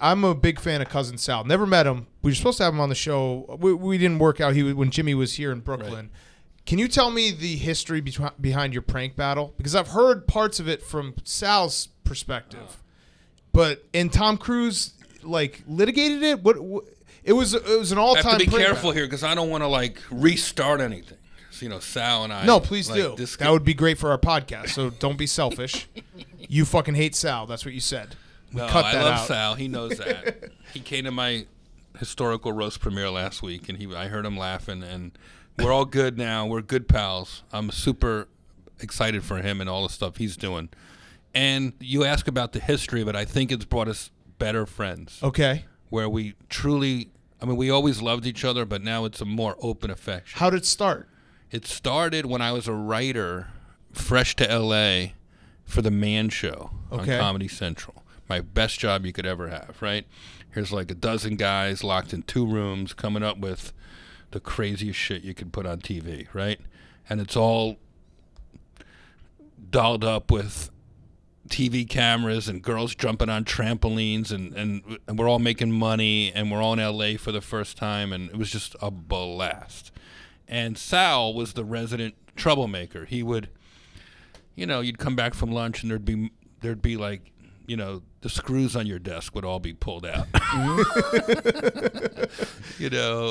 I'm a big fan of Cousin Sal. Never met him. We were supposed to have him on the show. We didn't work out. When Jimmy was here in Brooklyn. Right. Can you tell me the history behind your prank battle? Because I've heard parts of it from Sal's perspective, but Tom Cruise litigated it. What it was an all-time. I have to be careful battle. here because I don't want to restart anything. So, Sal and I. No, please do. That would be great for our podcast. So don't be selfish. You fucking hate Sal. That's what you said. No, I love Sal. He knows that. He came to my historical roast premiere last week, and I heard him laughing, and we're all good now. We're good pals. I'm super excited for him and all the stuff he's doing. And you ask about the history of it. I think it's brought us better friends. Okay. Where we truly, we always loved each other, but now it's a more open affection. How did it start? It started when I was a writer, fresh to L.A., for the Man Show on Comedy Central. My best job you could ever have, right? Here's a dozen guys locked in 2 rooms coming up with the craziest shit you could put on TV, right? And it's all dolled up with TV cameras and girls jumping on trampolines, and we're all making money, and we're all in L.A. for the first time, and it was just a blast. And Sal was the resident troublemaker. He would, you'd come back from lunch, and there'd be the screws on your desk would all be pulled out.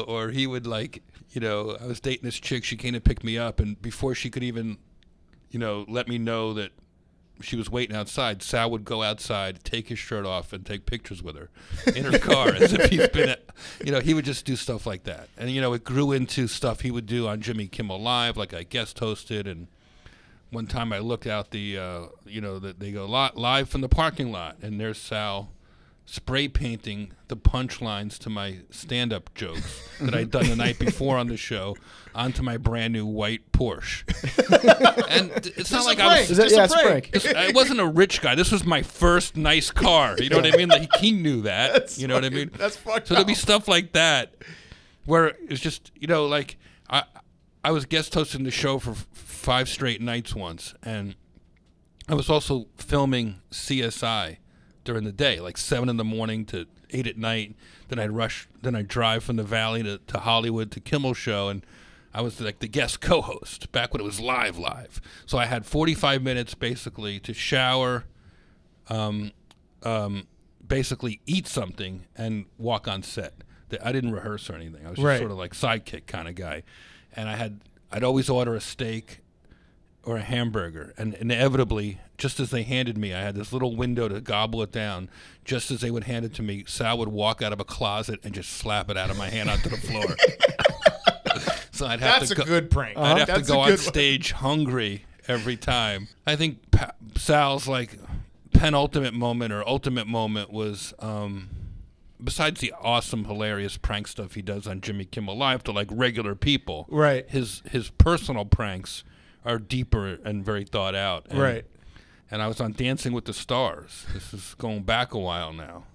Or he would I was dating this chick, she came to pick me up, and before she could even, let me know that she was waiting outside, Sal would go outside, take his shirt off, and take pictures with her in her car as if he's been he would just do stuff like that. And, it grew into stuff he would do on Jimmy Kimmel Live, like I guest hosted, and one time I looked out they go live from the parking lot, and there's Sal spray painting the punchlines to my stand-up jokes that I'd done the night before on the show onto my brand new white Porsche. And it's not like I was. It's a prank. I wasn't a rich guy. This was my first nice car. You know what I mean? He knew that. That's what I mean? That's fucked So there'd be stuff like that where it's just I was guest hosting the show for 5 straight nights once, and I was also filming CSI during the day, 7 in the morning to 8 at night. Then I'd drive from the Valley to Hollywood to Kimmel Show, and I was the guest co-host back when it was live. So I had 45 minutes basically to shower, basically eat something, and walk on set. I didn't rehearse or anything. I was just sort of sidekick kind of guy. And I'd always order a steak or a hamburger, and inevitably, just as they handed me, I had this little window to gobble it down. Just as they would hand it to me, Sal would walk out of a closet and just slap it out of my hand onto the floor. So I'd have That's a good prank. I'd have to go on stage hungry every time. I think Sal's penultimate moment or ultimate moment was, besides the awesome, hilarious prank stuff he does on Jimmy Kimmel Live to regular people, right? His personal pranks are deeper and very thought out. Right. And I was on Dancing with the Stars. This is going back a while now.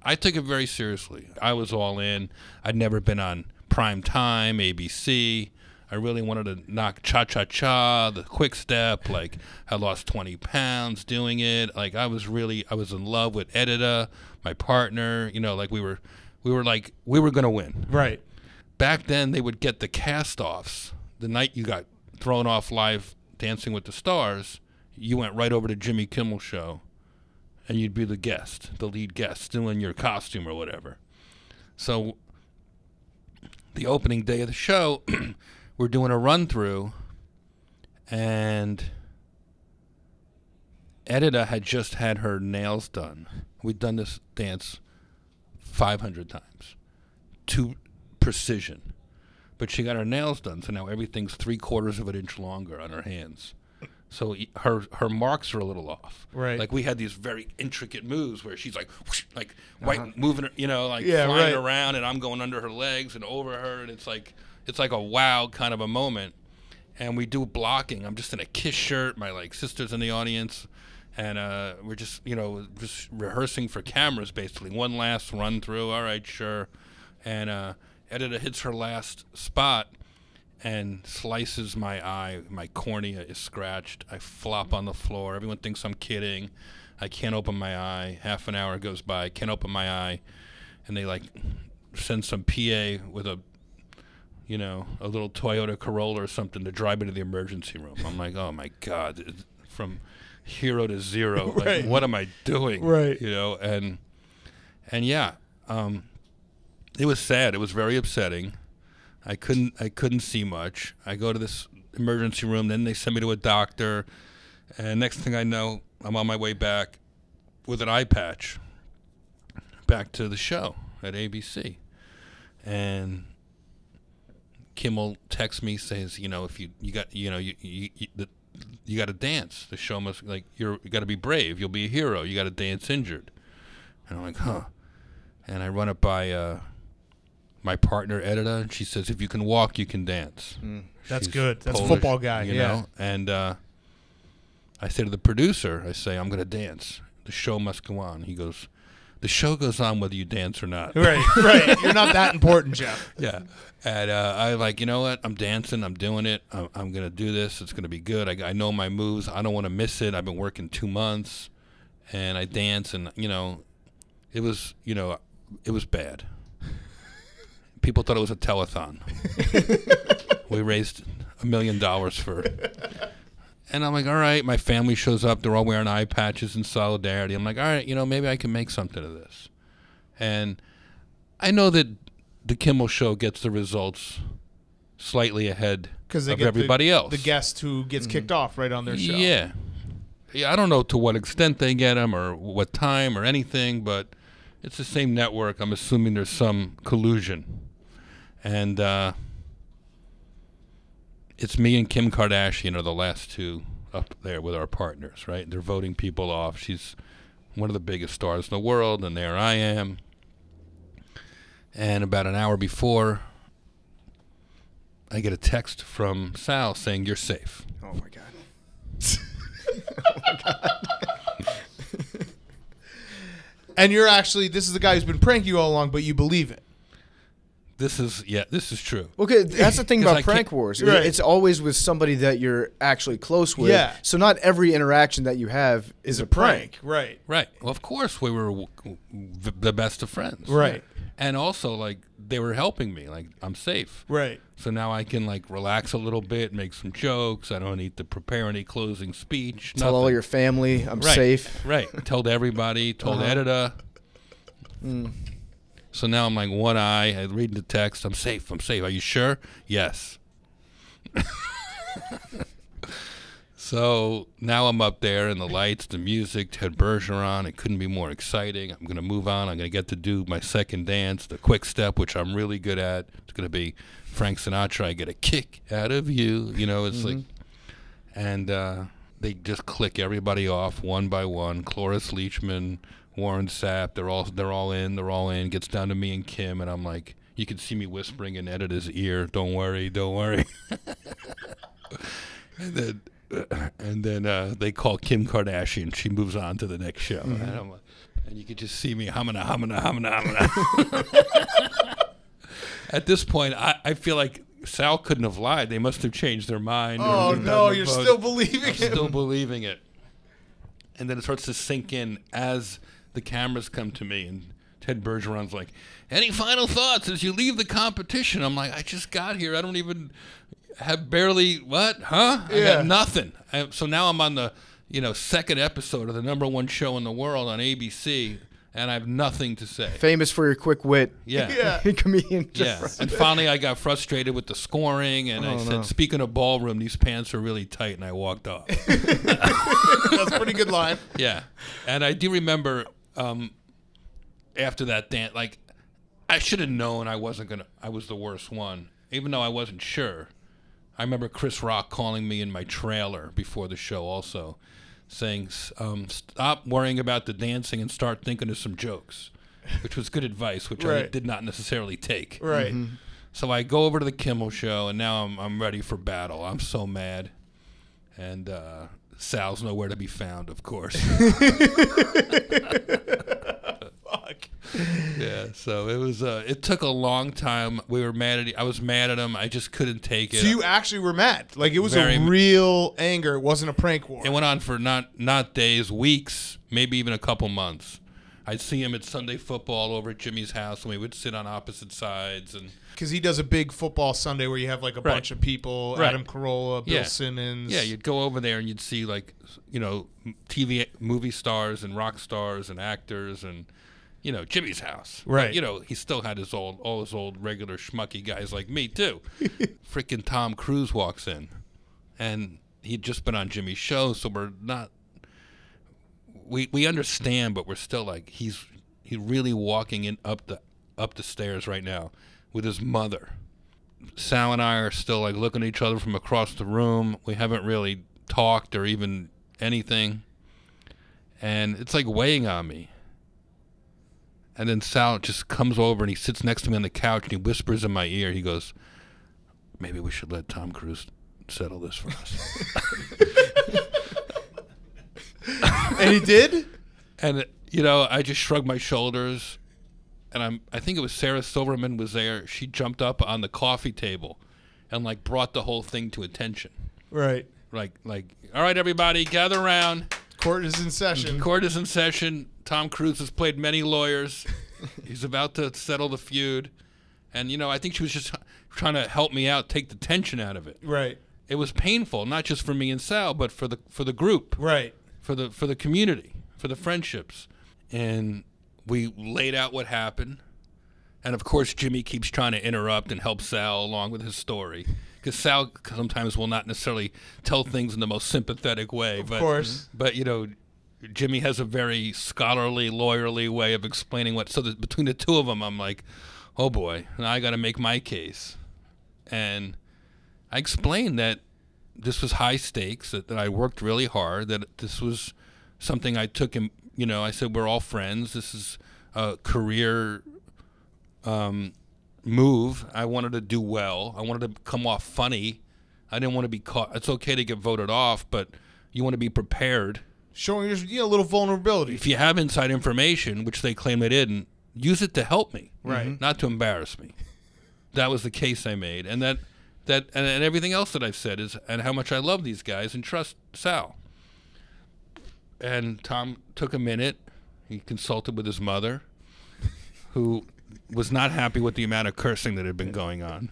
I took it very seriously. I was all in. I'd never been on prime time, ABC. I really wanted to knock cha-cha-cha, the quick step. I lost 20 pounds doing it. I was in love with Edita, my partner. We were going to win. Right. Back then, they would get the cast-offs. The night you got thrown off live Dancing with the Stars, you went right over to Jimmy Kimmel Show, and you'd be the lead guest, still in your costume or whatever. So the opening day of the show, we're doing a run-through, and Edita had just had her nails done. We'd done this dance 500 times to precision. But she got her nails done, so now everything's 3/4 of an inch longer on her hands. So her marks are a little off. Right. We had these very intricate moves where she's whoosh, moving her, flying right. around, and I'm going under her legs and over her, and it's like a wow kind of a moment. And we do blocking. I'm just in a Kiss shirt. My sister's in the audience, and we're just just rehearsing for cameras basically. One last run through. All right, sure, and. Edita hits her last spot and slices my eye. My cornea is scratched. I flop on the floor. Everyone thinks I'm kidding. I can't open my eye. Half an hour goes by. I can't open my eye. And they like send some PA with a little Toyota Corolla or something to drive me to the emergency room. I'm like, oh my God, from hero to zero. Right. Like, what am I doing? Right. And yeah, it was sad. It was very upsetting. I couldn't see much. I go to this emergency room, then they send me to a doctor, and next thing I know, I'm on my way back with an eye patch back to the show at ABC. And Kimmel texts me, says, if you got to dance. The show must, like, you got to be brave. You'll be a hero. You got to dance injured. And I'm like, huh. And I run it by my partner, editor, and she says, if you can walk, you can dance. That's She's good. That's Polish, a football guy, you know? And I say to the producer, I say, I'm going to dance. The show must go on. He goes, the show goes on whether you dance or not. Right. You're not that important, Jeff. Yeah. And I like, you know what? I'm dancing. I'm doing it. I'm going to do this. It's going to be good. I know my moves. I don't want to miss it. I've been working 2 months. And I dance. And, it was bad. People thought it was a telethon. We raised $1 million for it. And I'm like, all right, my family shows up. They're all wearing eye patches in solidarity. I'm like, all right, maybe I can make something of this. And I know that the Kimmel Show gets the results slightly ahead of everybody else. The guest who gets kicked off right on their show. Yeah. I don't know to what extent they get them or what time or anything, but it's the same network. I'm assuming there's some collusion. And it's me and Kim Kardashian are the last two up there with our partners, right? They're voting people off. She's one of the biggest stars in the world, and there I am. And about an hour before, I get a text from Sal saying, you're safe. Oh, my God. And you're actually, this is the guy who's been pranking you all along, but you believe it. This is true. Okay, that's the thing 'Cause about I prank can't- wars. Right. It's always with somebody that you're actually close with. Yeah. So not every interaction that you have is a prank. Right. Right. Well, of course, we were the best of friends. Right. And also, like, they were helping me. Like, I'm safe. Right. So now I can, like, relax a little bit, make some jokes. I don't need to prepare any closing speech. Tell all nothing. your family I'm Right. safe. Right. Told everybody. Told editor. So now I'm like one eye. I read the text. I'm safe. I'm safe. Are you sure? Yes. So now I'm up there, and the lights, the music, Ted Bergeron. It couldn't be more exciting. I'm going to move on. I'm going to get to do my second dance, the quick step, which I'm really good at. It's going to be Frank Sinatra. I get a kick out of you. It's like, and they just click everybody off one by one. Cloris Leachman, Warren Sapp, they're all in. Then gets down to me and Kim, and I'm like, you can see me whispering in editor's ear, don't worry. and then they call Kim Kardashian. She moves on to the next show. And you could just see me humming. At this point, I feel like Sal couldn't have lied. They must have changed their mind. Oh, no, you're still believing I'm it. still believing it. And then it starts to sink in as the cameras come to me, and Ted Bergeron's like, any final thoughts as you leave the competition? I'm like, I just got here. I don't even have barely, what? Huh? I got nothing. So now I'm on the second episode of the #1 show in the world on ABC, and I have nothing to say. Famous for your quick wit. Yeah. Comedian. Yeah, and finally I got frustrated with the scoring, and I said, speaking of ballroom, these pants are really tight, and I walked off. That's a pretty good line. Yeah, and I do remember after that dance, like, I should have known I was the worst one, even though I wasn't sure. I remember Chris Rock calling me in my trailer before the show also, saying, stop worrying about the dancing and start thinking of some jokes, which was good advice, which I did not necessarily take. Right. So I go over to the Kimmel Show, and now I'm ready for battle. I'm so mad. And Sal's nowhere to be found, of course. Fuck. Yeah, so it was. It took a long time. We were mad at. I was mad at him. I just couldn't take it. So you actually were mad. Like, it was Very a real anger. It wasn't a prank war. It went on for not days, weeks. maybe even a couple months. I'd see him at Sunday football over at Jimmy's house, and we would sit on opposite sides. And because he does a big football Sunday where you have like a bunch of people, Adam Carolla, Bill Simmons. Yeah, you'd go over there and you'd see like, TV movie stars and rock stars and actors and, Jimmy's house. Right. But, he still had all his old regular schmucky guys like me too. Freaking Tom Cruise walks in, and he'd just been on Jimmy's show, so we're not. We understand, but we're still like he's really walking in up the stairs right now with his mother. Sal and I are still like looking at each other from across the room. We haven't really talked or even anything, and it's like weighing on me. And then Sal just comes over and he sits next to me on the couch and he whispers in my ear. He goes, "Maybe we should let Tom Cruise settle this for us." And he did? And, I just shrugged my shoulders. And I think it was Sarah Silverman was there. She jumped up on the coffee table and, like, brought the whole thing to attention. Right. Like, all right, everybody, gather around. Court is in session. Court is in session. Tom Cruise has played many lawyers. He's about to settle the feud. And, I think she was just trying to help me out, take the tension out of it. Right. It was painful, not just for me and Sal, but for the group. Right. For the community, for the friendships. And we laid out what happened. And, of course, Jimmy keeps trying to interrupt and help Sal along with his story. Because Sal sometimes will not necessarily tell things in the most sympathetic way. Of course. But, Jimmy has a very scholarly, lawyerly way of explaining what. So between the two of them, I'm like, oh, boy, now I got to make my case. And I explained that this was high stakes, that I worked really hard, that this was something I took him, I said, we're all friends. This is a career move. I wanted to do well. I wanted to come off funny. I didn't want to be caught. It's okay to get voted off, but you want to be prepared. Showing a little vulnerability. If you have inside information, which they claim they didn't, use it to help me, right? Not to embarrass me. That was the case I made, and and everything else that I've said is, and how much I love these guys and trust Sal. And Tom took a minute. He consulted with his mother, who was not happy with the amount of cursing that had been going on.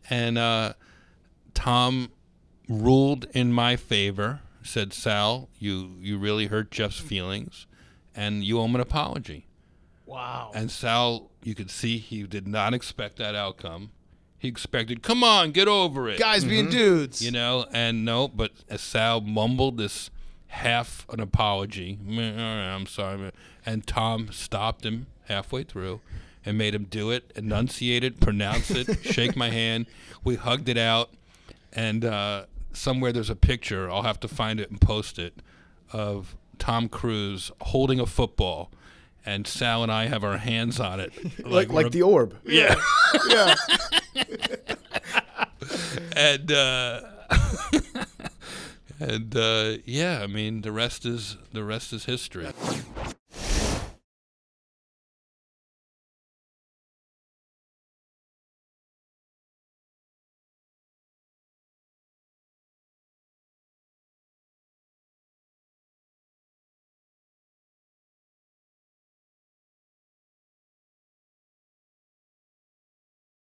and Tom ruled in my favor, said, "Sal, you really hurt Jeff's feelings, and you owe him an apology." Wow. And Sal, you could see he did not expect that outcome. He expected, come on, get over it. Guys being dudes. And no, but as Sal mumbled this half an apology, all right, I'm sorry, and Tom stopped him halfway through and made him do it, enunciate it, pronounce it, shake my hand. We hugged it out, and somewhere there's a picture, I'll have to find it and post it, of Tom Cruise holding a football, and Sal and I have our hands on it. like the orb. Yeah. Yeah. And yeah, I mean, the rest is history.